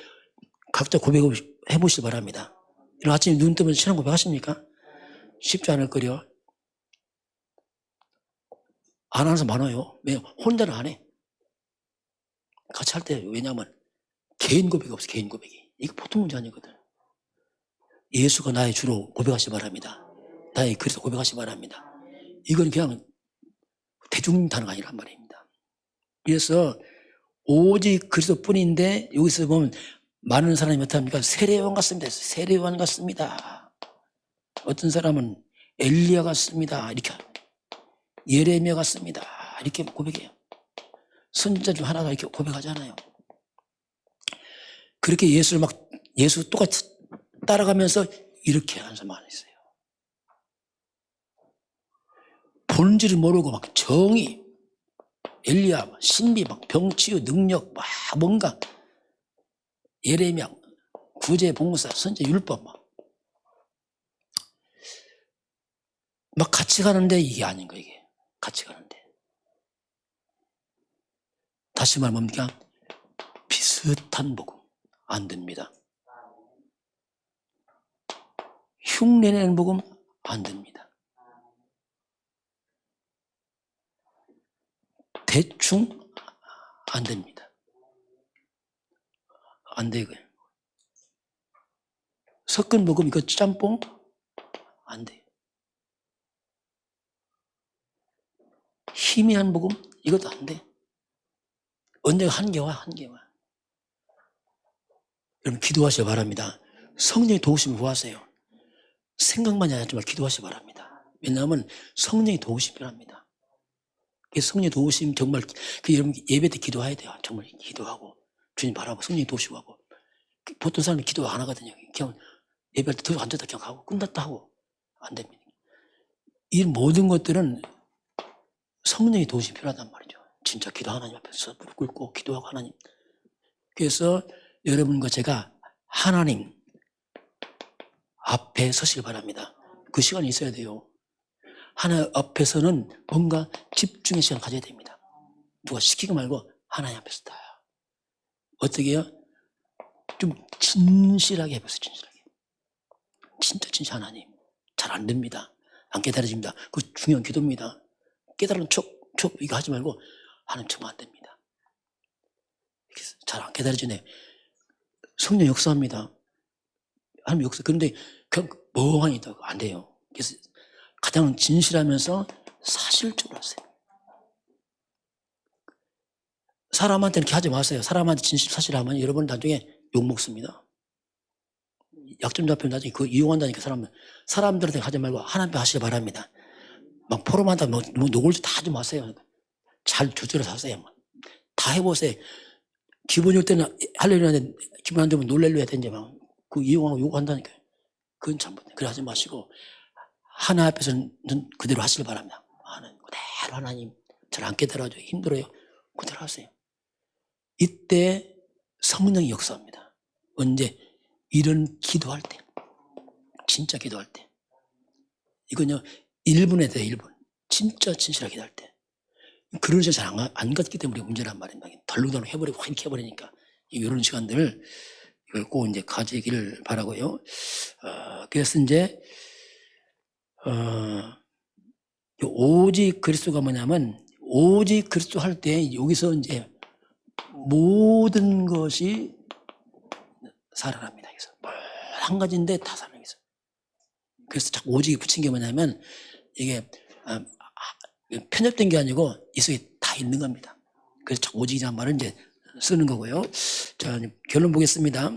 각자 고백해 보시기 바랍니다. 이런 아침에 눈 뜨면 신앙 고백하십니까? 쉽지 않을 거려. 안 하는 사람 많아요. 왜? 혼자는 안 해. 같이 할 때, 왜냐하면 개인 고백이 없어, 개인 고백이. 이게 보통 문제 아니거든. 예수가 나의 주로 고백하시기 바랍니다. 나의 그리스도 고백하시기 바랍니다. 이건 그냥 대중 단어가 아니란 말입니다. 그래서 오직 그리스도 뿐인데 여기서 보면 많은 사람이 어떻습니까? 세례요한 같습니다. 세례요한 같습니다. 어떤 사람은 엘리야 같습니다. 이렇게 예레미야 같습니다. 이렇게 고백해요. 선지자 중 하나가 이렇게 고백하잖아요. 그렇게 예수 똑같이 따라가면서 이렇게 하는 사람 많이 있어요. 본질을 모르고 막 정의, 엘리야, 신비, 막 병치유, 능력, 막 뭔가 예레미야, 구제, 봉사, 선지, 율법 막 같이 가는데 이게 아닌 거예요. 이게 같이 가는데 다시 말하면 뭡니까? 비슷한 복음 안 됩니다. 흉내내는 복음 안 됩니다. 대충 안 됩니다. 안 돼, 이거예요. 섞은 복음 이거 짬뽕 안 돼. 희미한 복음 이것도 안 돼. 언제가 한계와. 여러분 기도하시기 바랍니다. 성령의 도우심을 구하세요. 생각만이 하지 말고 기도하시기 바랍니다. 왜냐하면 성령의 도우심이 필요합니다. 성령의 도우심 정말 여러분 예배 때 기도해야 돼요. 정말 기도하고 주님 바라고 성령의 도우시고 하고. 보통 사람이 기도 안 하거든요. 그냥 예배할 때 더 앉았다 그냥 하고 끝났다 하고 안 됩니다. 이 모든 것들은 성령의 도우심이 필요하단 말이죠. 진짜 기도 하나님 앞에서 무릎 꿇고 기도하고 하나님. 그래서 여러분과 제가 하나님 앞에 서시길 바랍니다. 그 시간이 있어야 돼요. 하나님 앞에서는 뭔가 집중의 시간을 가져야 됩니다. 누가 시키고 말고 하나님 앞에서 다. 어떻게 해요? 좀 진실하게 해보세요. 진실하게. 진짜 진실 하나님. 잘 안 됩니다. 안 깨달아집니다. 그거 중요한 기도입니다. 깨달은 척 이거 하지 말고 하나님 정말 안 됩니다. 잘 안 깨달아지네. 성령 역사합니다. 하나님 역사. 그런데 그냥 멍하니 있다고 안 돼요. 그래서 가장 진실하면서 사실적으로 하세요. 사람한테 이렇게 하지 마세요. 사람한테 진실 사실하면 여러분 나중에 욕먹습니다. 약점 잡히면 나중에 그거 이용한다니까 사람들한테 하지 말고 하나님께 하시기 바랍니다. 막 포럼한다 뭐 노골지 다 하지 마세요. 잘 조절해서 하세요. 다 해보세요. 기분 좋을 때는 하려고 하는데 기분 안 좋으면 놀래려 해야 되는지 막 그 이용하고 요구한다니까요. 그건 잘못돼. 그래 하지 마시고 하나님 앞에서는 그대로 하시길 바랍니다. 하나님 그대로 하나님 잘 안 깨달아줘요. 힘들어요. 그대로 하세요. 이때 성령이 역사합니다. 언제? 이런 기도할 때. 진짜 기도할 때. 이건요 1분에 돼요. 1분. 진짜 진실하게 기도할 때. 그런 시간 잘 안 갖기 때문에 문제란 말입니다. 덜렁덜렁 해버리고 확 이렇게 해버리니까 이런 시간들 이걸 꼭 이제 가지기를 바라고요. 그래서 이제 오직 그리스도가 뭐냐면 오직 그리스도 할 때 여기서 이제 모든 것이 살아납니다. 그래서 한 가지인데 다 살아나겠어. 그래서 자꾸 오직이 붙인 게 뭐냐면 이게 편협된 게 아니고 이 속에 다 있는 겁니다. 그래서 자꾸 오직이라는 말을 이제 쓰는 거고요. 자, 결론 보겠습니다.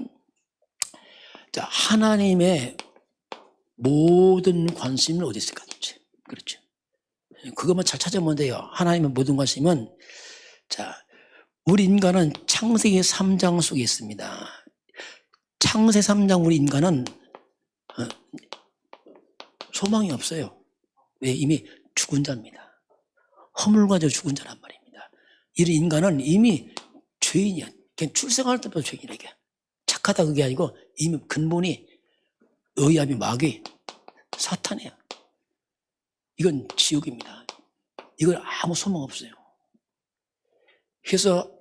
자, 하나님의 모든 관심은 어디 있을까? 그렇죠. 그것만 잘 찾아보면 돼요. 하나님의 모든 관심은 자, 우리 인간은 창세기 3장 속에 있습니다. 창세 3장 우리 인간은 소망이 없어요. 왜? 이미 죽은 자입니다. 허물 가지고 죽은 자란 말입니다. 이 인간은 이미 죄인이야. 그냥 출생할 때부터 죄인이야. 착하다 그게 아니고 이미 근본이 의압이 마귀 사탄이야. 이건 지옥입니다. 이건 아무 소망 없어요. 그래서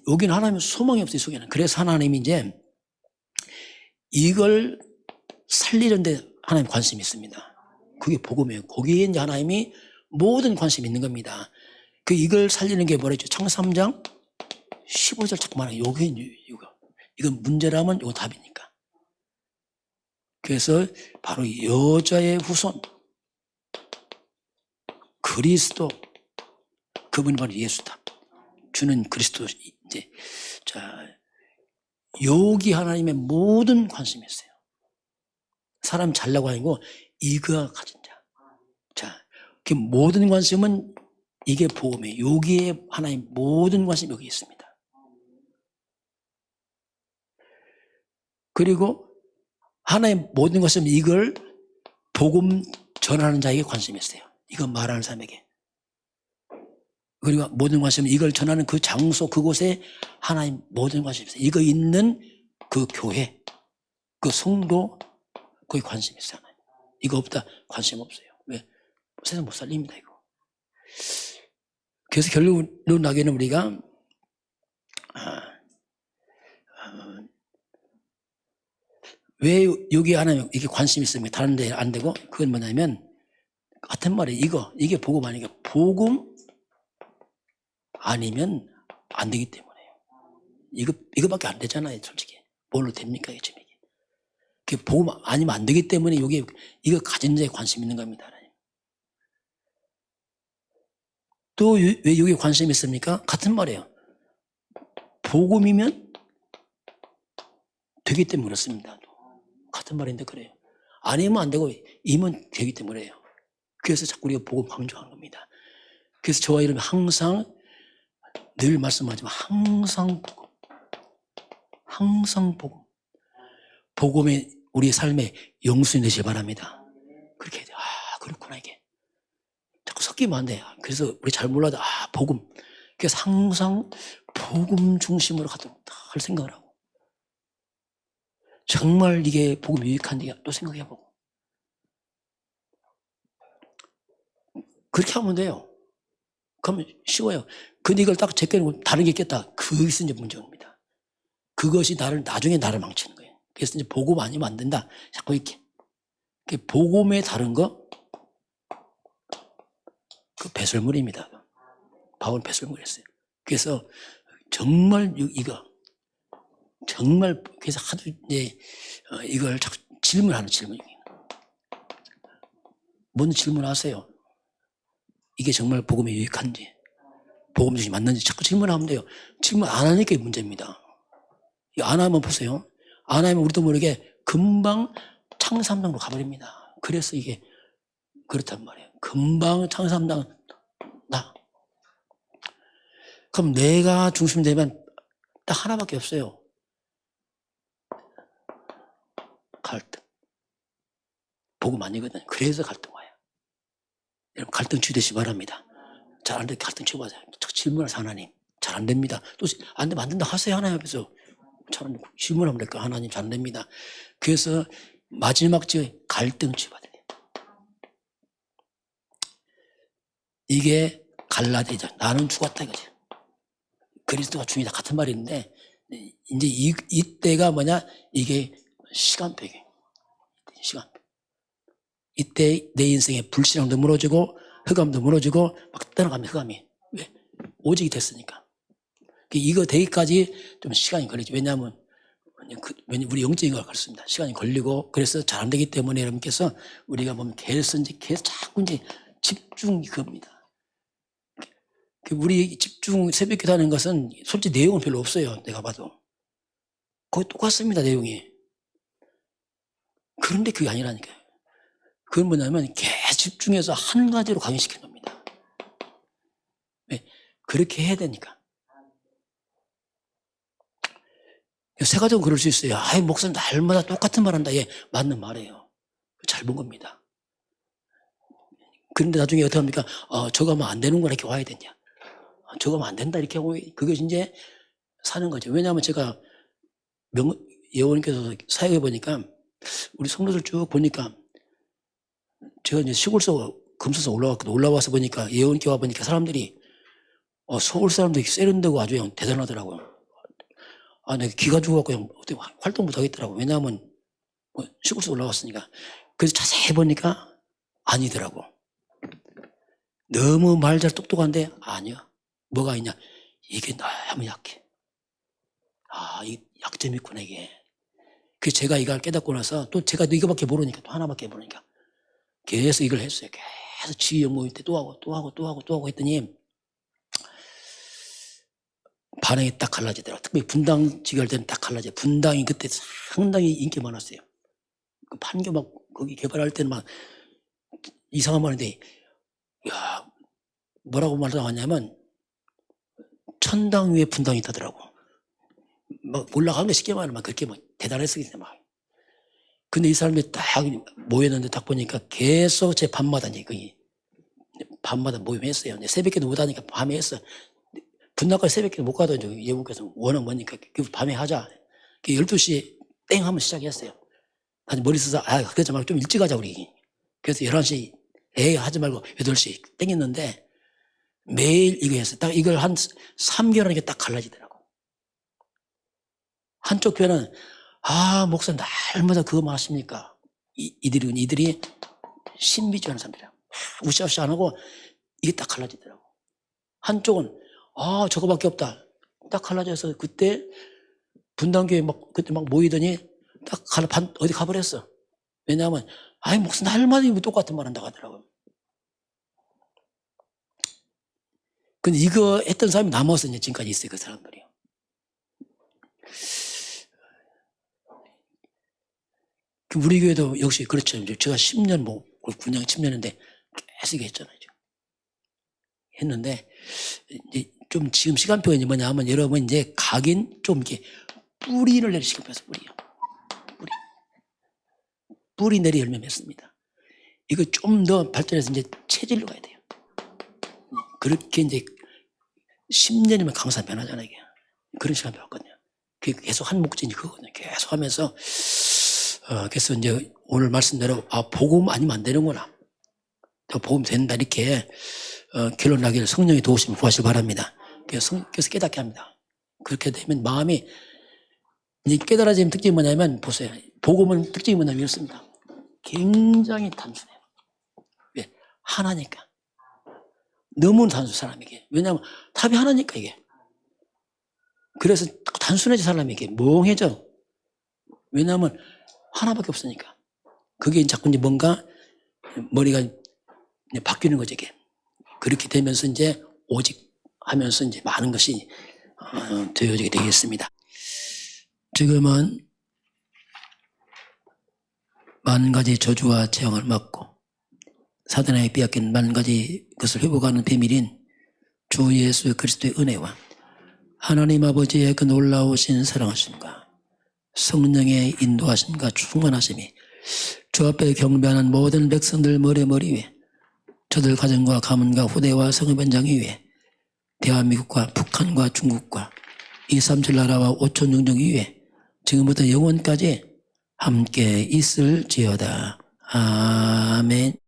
여기는 하나님은 소망이 없어요. 속에는. 그래서 하나님이 이제 이걸 살리는데 하나님 관심이 있습니다. 그게 복음이에요. 거기에 이제 하나님이 모든 관심이 있는 겁니다. 이걸 살리는 게 뭐랬죠? 창세기 3장 15절 자꾸 말해요. 이건 문제라면 이거 답이니까. 그래서 바로 여자의 후손 그리스도 그분이 바로 예수다. 주는 그리스도 이제 자 여기 하나님의 모든 관심이 있어요. 사람 잘나고 아니고 이가 가진 자. 자, 그 모든 관심은 이게 복음이에요. 여기에 하나님 모든 관심이 여기 있습니다. 그리고 하나님 모든 것은 이걸 복음 전하는 자에게 관심이 있어요. 이거 말하는 사람에게. 그리고 모든 관심은 이걸 전하는 그 장소 그곳에 하나님 모든 관심이 있어요. 이거 있는 그 교회 그 성도 거기 관심이 있어요. 하나님. 이거 없다 관심 없어요. 왜? 세상 못 살립니다 이거. 그래서 결론은 나게는 우리가 왜 여기 하나님 이게 관심이 있으면 다른 데 안 되고 그건 뭐냐면 같은 말이에요. 이게 복음 아니니까 복음 아니면 안 되기 때문에요. 이거밖에 안 되잖아요, 솔직히. 뭘로 됩니까, 이게 지금 이게. 그게 복음 아니면 안 되기 때문에 이거 가진 자에 관심 있는 겁니다, 하나님. 또 왜 여기에 관심이 있습니까? 같은 말이에요. 복음이면 되기 때문에 그렇습니다. 같은 말인데 그래요. 아니면 안 되고 이면 되기 때문에요. 그래서 자꾸 우리가 복음 강조하는 겁니다. 그래서 저와 여러분 항상 늘 말씀하지만 항상 복음. 항상 복음. 복음에 우리의 삶에 영수이 되시기 바랍니다. 그렇게 해야 돼요. 그렇구나 이게. 자꾸 섞이면 안 돼요. 그래서 우리 잘 몰라도 복음. 그래서 항상 복음 중심으로 가도록 할 생각을 하고 정말 이게 복음 유익한지 또 생각해보고 그렇게 하면 돼요. 그러면 쉬워요. 근데 이걸 딱 제껴놓고 다른 게 있겠다. 그것이 이제 문제입니다. 그것이 나중에 나를 망치는 거예요. 그래서 이제 복음 아니면 안 된다. 자꾸 이렇게. 복음에 다른 거, 그 배설물입니다. 바울 배설물이었어요. 그래서 정말 이거 정말 그래서 하도 이제 이걸 자꾸 질문하는 질문이에요. 뭔 질문하세요? 이게 정말 복음에 유익한지, 복음 중에 맞는지 자꾸 질문하면 돼요. 질문 안 하니까 문제입니다. 이거 안 하면 보세요. 안 하면 우리도 모르게 금방 창삼당으로 가버립니다. 그래서 이게 그렇단 말이에요. 금방 창삼당 나. 그럼 내가 중심이 되면 딱 하나밖에 없어요. 갈등. 복음 아니거든. 그래서 갈등 와요. 여러분 갈등 치유되시 바랍니다. 잘 안 돼. 갈등 치유받아요. 질문하세요. 하나님. 잘 안 됩니다. 또 안 되면 안 된다 하세요. 하나님 앞에서. 질문하면 될까? 하나님 잘 안 됩니다. 그래서 마지막 주 갈등 치유받아야 돼요. 이게 갈라디아죠. 나는 죽었다 이거죠. 그리스도가 중이다 같은 말이 있는데 이제 이때가 뭐냐? 이게 시간표예요. 시간표. 이때 내 인생에 불신앙도 무너지고 흑암도 무너지고 막 떠나가면 흑암이. 왜? 오직이 됐으니까. 이거 되기까지 좀 시간이 걸리죠. 왜냐하면 우리 영적인 걸 그렇습니다. 시간이 걸리고 그래서 잘 안 되기 때문에 여러분께서 우리가 보면 계속 자꾸 이제 집중이 그겁니다. 우리 집중 새벽 기도하는 것은 솔직히 내용은 별로 없어요. 내가 봐도. 거의 똑같습니다. 내용이. 그런데 그게 아니라니까요. 그건 뭐냐면 계속 집중해서 한 가지로 강의시키는 겁니다. 왜? 그렇게 해야 되니까. 세가지고 그럴 수 있어요. 아이, 목사님 날마다 똑같은 말 한다. 예, 맞는 말이에요. 잘 본 겁니다. 그런데 나중에 어떻게 합니까? 저거 하면 안 되는 거라 이렇게 와야 되냐. 저거 하면 안 된다 이렇게 하고 그것이 이제 사는 거죠. 왜냐하면 제가 예원님께서 사역해 보니까 우리 성도들 쭉 보니까 제가 이제 시골서 금수서 올라왔거든요. 올라와서 보니까 예원께 와 보니까 사람들이 서울 사람들이 세련되고 아주 그냥 대단하더라고요. 내가 기가 죽어갖고 그냥 어떻게 활동 못 하겠더라고요. 왜냐하면 시골서 올라왔으니까. 그래서 자세히 보니까 아니더라고. 너무 말 잘 똑똑한데 아니야. 뭐가 있냐? 이게 너무 약해. 이 약점이 있구나 이게. 그래서 제가 이걸 깨닫고 나서 또 제가 이거밖에 모르니까 또 하나밖에 모르니까 계속 이걸 했어요. 계속 지휘형 모임 때 또 하고 했더니 반응이 딱 갈라지더라고요. 특히 분당 지결 때는 딱 갈라져요. 분당이 그때 상당히 인기 많았어요. 그 판교 막 거기 개발할 때는 막 이상한 말인데, 야, 뭐라고 말하냐면 천당 위에 분당이 있다더라고. 막 올라간 거 쉽게 말하면 그렇게 막 대단했었겠네 막. 근데 이 사람들이 딱 모였는데 딱 보니까 계속 제 밤마다 이제 거기 밤마다 모임했어요. 새벽에도 못 하니까 밤에 했어. 분당까지 새벽에 못 가도 이제 예분께서 워낙 머니까 밤에 하자. 12시 땡 하면 시작했어요. 아니 머리 써서 그러지 말고 좀 일찍 하자 우리. 그래서 11시 하지 말고 8시 땡겼는데 매일 이거 했어요. 딱 이걸 한 3개월 하니까 딱 갈라지더라고. 한쪽 교회는 목사 날마다 그거만 하십니까? 이들이 신비주의하는 사람들이야. 우시아우시 안 하고 이게 딱 갈라지더라고. 한쪽은 저거밖에 없다. 딱 갈라져서 그때 분당교회 그때 막 모이더니 딱 어디 가버렸어. 왜냐하면 목사 날마다 똑같은 말 한다고 하더라고요. 근데 이거 했던 사람이 남아서 이제 지금까지 있어요. 그 사람들이요. 우리 교회도 역시 그렇죠. 제가 10년 9년 10년인데 계속 했잖아요. 했는데 이제 좀 지금 시간표가 뭐냐면 여러분 이제 각인 좀 이렇게 뿌리를 내리 시간표에서 뿌리 내리 열매 맺습니다. 이거 좀 더 발전해서 이제 체질로 가야 돼요. 그렇게 이제 10년이면 강사 변하잖아요. 이게. 그런 시간 배웠거든요. 계속 한 목적이 그거거든요. 계속 하면서 그래서 이제 오늘 말씀대로 복음 아니면 안 되는구나. 복음 된다 이렇게 결론 나기를 성령이 도우시면 구하시기 바랍니다. 그래서 깨닫게 합니다. 그렇게 되면 마음이 이제 깨달아지는 특징이 뭐냐면 보세요. 복음은 특징이 뭐냐면 이렇습니다. 굉장히 단순해요. 왜? 하나니까. 너무 단순 사람에게. 왜냐하면 답이 하나니까 이게. 그래서 단순해져 사람이 이게 멍해져. 왜냐하면 하나밖에 없으니까. 그게 자꾸 이제 뭔가 머리가 이제 바뀌는 거죠 이게. 그렇게 되면서 이제 오직 하면서 이제 많은 것이 되어지게 되겠습니다. 지금은 많은 가지 저주와 재앙을 막고 사단에게 빼앗긴 많은 가지 것을 회복하는 비밀인 주 예수 그리스도의 은혜와 하나님 아버지의 그 놀라우신 사랑하심과 성령의 인도하심과 충만하심이 주 앞에 경배하는 모든 백성들 머리 위에 저들 가정과 가문과 후대와 성읍 현장 위에 대한민국과 북한과 중국과 237 나라와 5천 영정 위에 지금부터 영원까지 함께 있을지어다. 아멘.